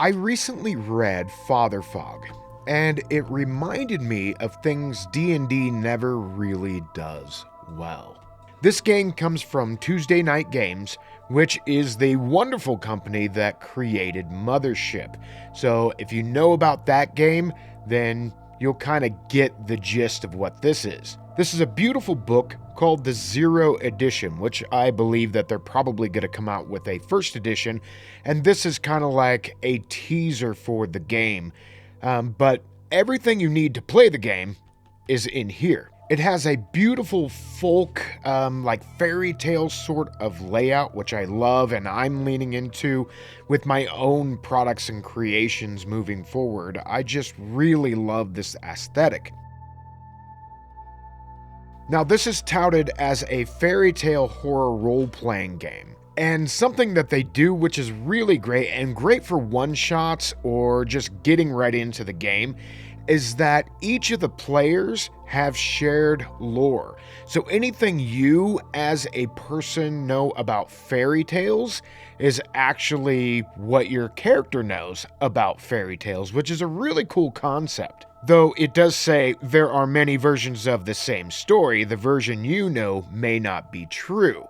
I recently read Father Fog, and it reminded me of things D&D never really does well. This game comes from Tuesday Night Games, which is the wonderful company that created Mothership. So if you know about that game, then you'll kind of get the gist of what this is. This is a beautiful book called the Zero Edition, which I believe that they're probably going to come out with a first edition, and this is kind of like a teaser for the game. But everything you need to play the game is in here. It has a beautiful folk, like fairy tale sort of layout, which I love and I'm leaning into with my own products and creations moving forward. I just really love this aesthetic. Now, this is touted as a fairy tale horror role-playing game. And something that they do, which is really great and great for one-shots or just getting right into the game, is that each of the players have shared lore. So anything you as a person know about fairy tales is actually what your character knows about fairy tales, which is a really cool concept. Though it does say there are many versions of the same story, the version you know may not be true.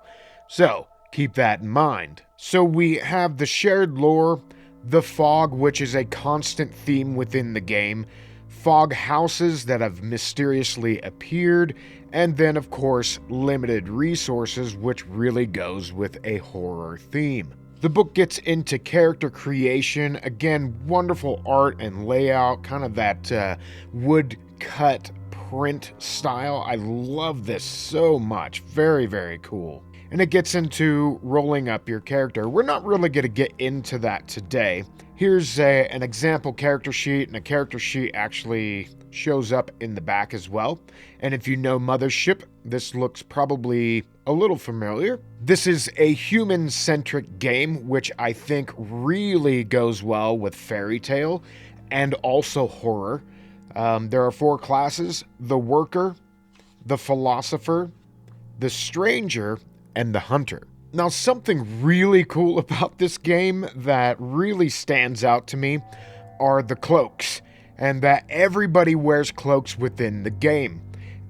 So keep that in mind. So we have the shared lore, the fog, which is a constant theme within the game, fog houses that have mysteriously appeared, and then of course limited resources, which really goes with a horror theme. The book gets into character creation, again, wonderful art and layout, kind of that wood-cut print style. I love this so much. Very, very cool. And it gets into rolling up your character. We're not really going to get into that today. Here's an example character sheet, and a character sheet actually shows up in the back as well. And if you know Mothership, this looks probably a little familiar. This is a human-centric game, which I think really goes well with fairy tale and also horror. There are 4 classes: the worker, the philosopher, the stranger, and the hunter. Now, something really cool about this game that really stands out to me are the cloaks, and that everybody wears cloaks within the game,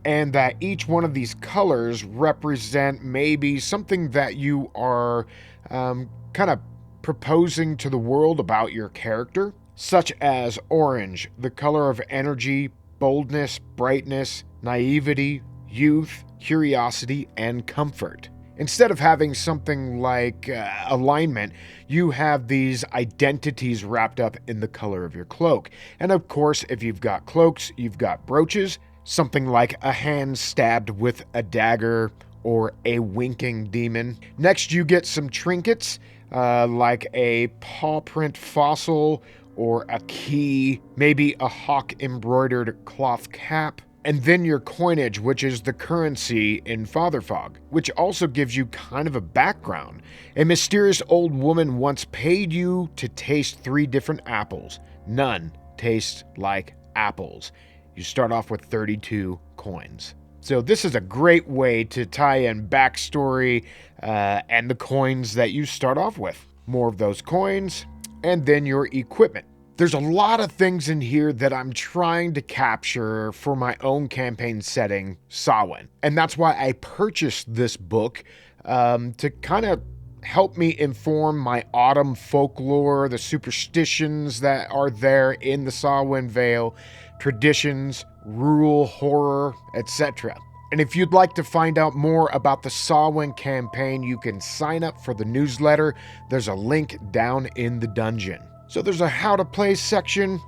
and that each one of these colors represent maybe something that you are kind of proposing to the world about your character, such as orange, the color of energy, boldness, brightness, naivety, youth, curiosity, and comfort. Instead of having something like alignment, you have these identities wrapped up in the color of your cloak. And of course, if you've got cloaks, you've got brooches, something like a hand stabbed with a dagger or a winking demon. Next, you get some trinkets, like a paw print fossil or a key, maybe a hawk embroidered cloth cap. And then your coinage, which is the currency in Father Fog, which also gives you kind of a background. A mysterious old woman once paid you to taste 3 different apples. None taste like apples. You start off with 32 coins. So this is a great way to tie in backstory and the coins that you start off with. More of those coins, and then your equipment. There's a lot of things in here that I'm trying to capture for my own campaign setting, Samhain. And that's why I purchased this book to kind of help me inform my autumn folklore, the superstitions that are there in the Samhain Vale, traditions, rural horror, etc. And if you'd like to find out more about the Samhain campaign, you can sign up for the newsletter. There's a link down in the dungeon. So there's a how to play section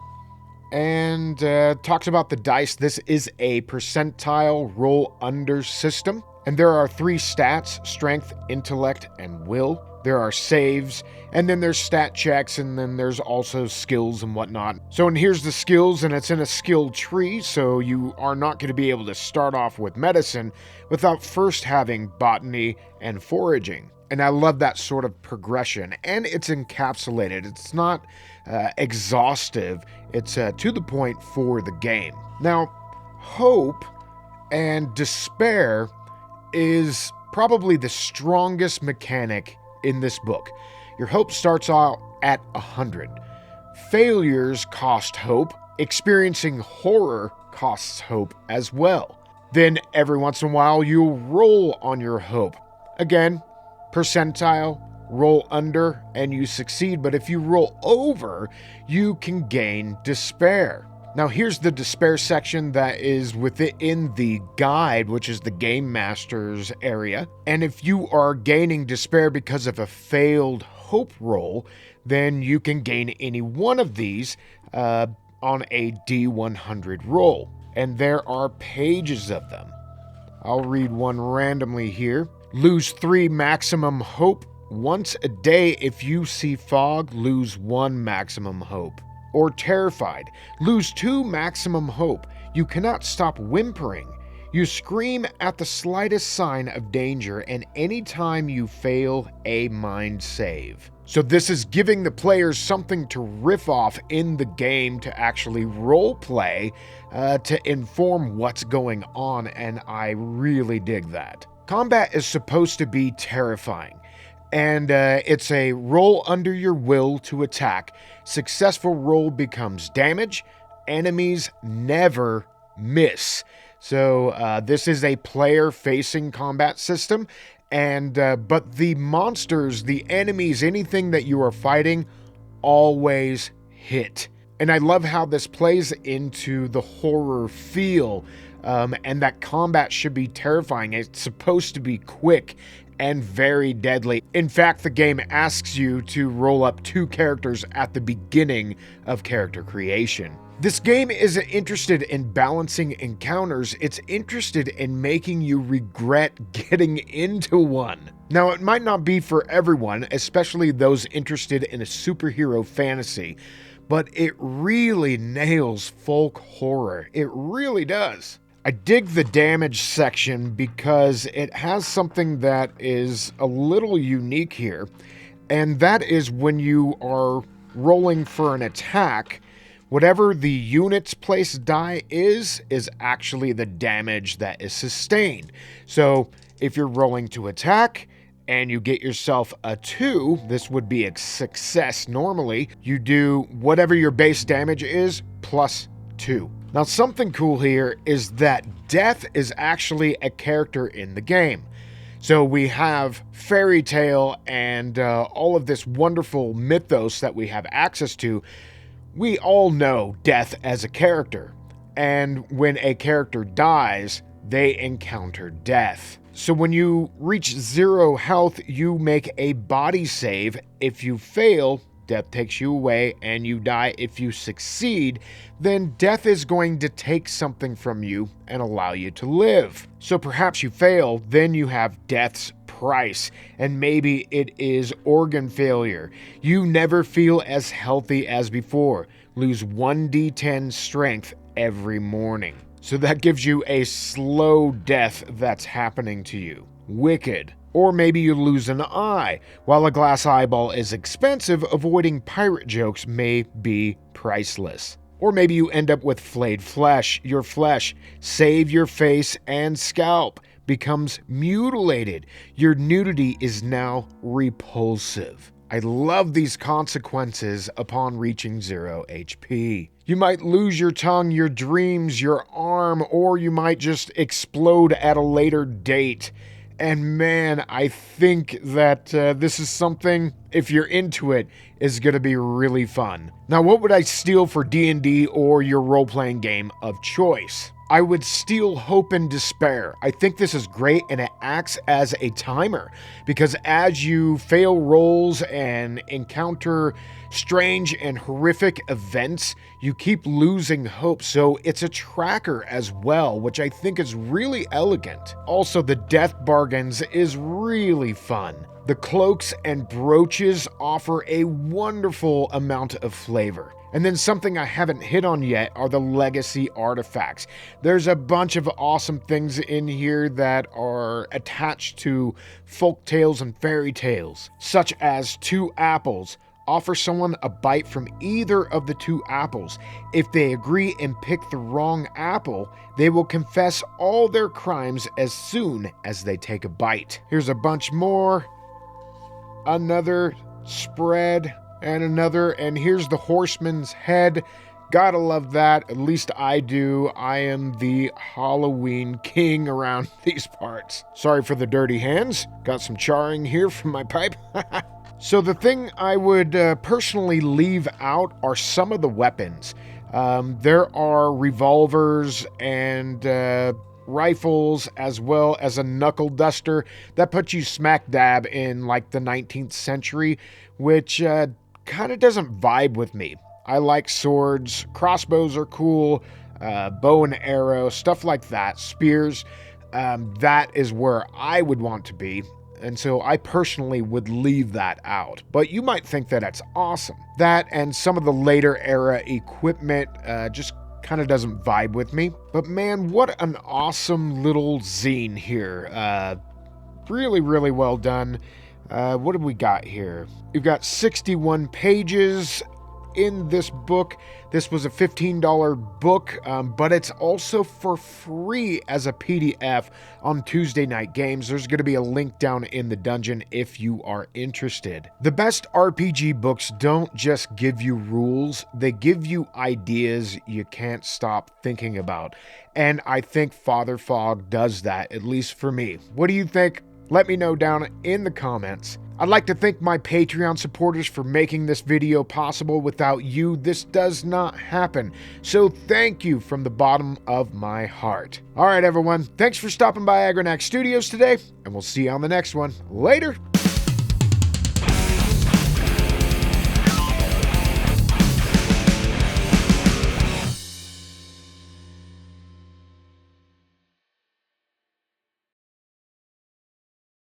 and talks about the dice. This is a percentile roll under system. And there are 3 stats: strength, intellect, and will. There are saves, and then there's stat checks, and then there's also skills and whatnot. So and here's the skills, and it's in a skill tree, so you are not going to be able to start off with medicine without first having botany and foraging. And I love that sort of progression, and it's encapsulated. It's not exhaustive. It's to the point for the game. Now, hope and despair is probably the strongest mechanic in this book. Your hope starts out at 100. Failures cost hope. Experiencing horror costs hope as well. Then every once in a while you'll roll on your hope. Again, percentile, roll under, and you succeed. But if you roll over, you can gain despair. Now here's the despair section that is within the guide, which is the Game Master's area. And if you are gaining despair because of a failed hope roll, then you can gain any one of these on a D100 roll. And there are pages of them. I'll read one randomly here. Lose 3 maximum hope. Once a day if you see fog, lose 1 maximum hope. Or terrified. Lose 2 maximum hope. You cannot stop whimpering. You scream at the slightest sign of danger, and anytime you fail a mind save. So this is giving the players something to riff off in the game to actually role play to inform what's going on, and I really dig that. Combat is supposed to be terrifying. And it's a roll under your will to attack. Successful roll becomes damage. Enemies never miss. So this is a player-facing combat system. And but the monsters, the enemies, anything that you are fighting, always hit. And I love how this plays into the horror feel. And that combat should be terrifying. It's supposed to be quick and very deadly. In fact, the game asks you to roll up 2 characters at the beginning of character creation. This game isn't interested in balancing encounters, it's interested in making you regret getting into one. Now, it might not be for everyone, especially those interested in a superhero fantasy, but it really nails folk horror. It really does. I dig the damage section because it has something that is a little unique here, and that is when you are rolling for an attack, whatever the unit's place die is actually the damage that is sustained. So if you're rolling to attack and you get yourself a 2, this would be a success normally. You do whatever your base damage is plus 2. Now, something cool here is that death is actually a character in the game. So we have fairy tale and all of this wonderful mythos that we have access to. We all know death as a character. And when a character dies, they encounter death. So when you reach 0 health, you make a body save. If you fail, death takes you away and you die. If you succeed, then death is going to take something from you and allow you to live. So perhaps you fail, then you have death's price, and maybe it is organ failure. You never feel as healthy as before. Lose 1d10 strength every morning. So that gives you a slow death that's happening to you. Wicked. Or maybe you lose an eye. While a glass eyeball is expensive, avoiding pirate jokes may be priceless. Or maybe you end up with flayed flesh. Your flesh, save your face and scalp, becomes mutilated. Your nudity is now repulsive. I love these consequences upon reaching 0 HP. You might lose your tongue, your dreams, your arm, or you might just explode at a later date. And man, I think that this is something, if you're into it, is going to be really fun. Now, what would I steal for D&D or your role-playing game of choice? I would steal Hope and Despair. I think this is great, and it acts as a timer, because as you fail rolls and encounter strange and horrific events, you keep losing hope, so it's a tracker as well, which I think is really elegant. Also, the death bargains is really fun. The cloaks and brooches offer a wonderful amount of flavor. And then something I haven't hit on yet are the legacy artifacts. There's a bunch of awesome things in here that are attached to folk tales and fairy tales, such as 2 apples. Offer someone a bite from either of the 2 apples. If they agree and pick the wrong apple, they will confess all their crimes as soon as they take a bite. Here's a bunch more. Another spread. and another, and here's the horseman's head. Gotta love that. At least I do. I am the Halloween king around these parts. Sorry for the dirty hands. Got some charring here from my pipe. So the thing I would personally leave out are some of the weapons. There are revolvers and rifles, as well as a knuckle duster that puts you smack dab in like the 19th century, which kind of doesn't vibe with me. I like swords, crossbows are cool, bow and arrow, stuff like that, spears. That is where I would want to be. And so I personally would leave that out. But you might think that that's awesome. That and some of the later era equipment just kind of doesn't vibe with me. But man, what an awesome little zine here. Really, really well done. What have we got here? We've got 61 pages in this book. This was a $15 book, but it's also for free as a PDF on Tuesday Night Games. There's going to be a link down in the dungeon if you are interested. The best RPG books don't just give you rules, they give you ideas you can't stop thinking about. And I think Father Fog does that, at least for me. What do you think? Let me know down in the comments. I'd like to thank my Patreon supporters for making this video possible. Without you, this does not happen. So thank you from the bottom of my heart. All right, everyone. Thanks for stopping by Agranak Studios today, and we'll see you on the next one. Later.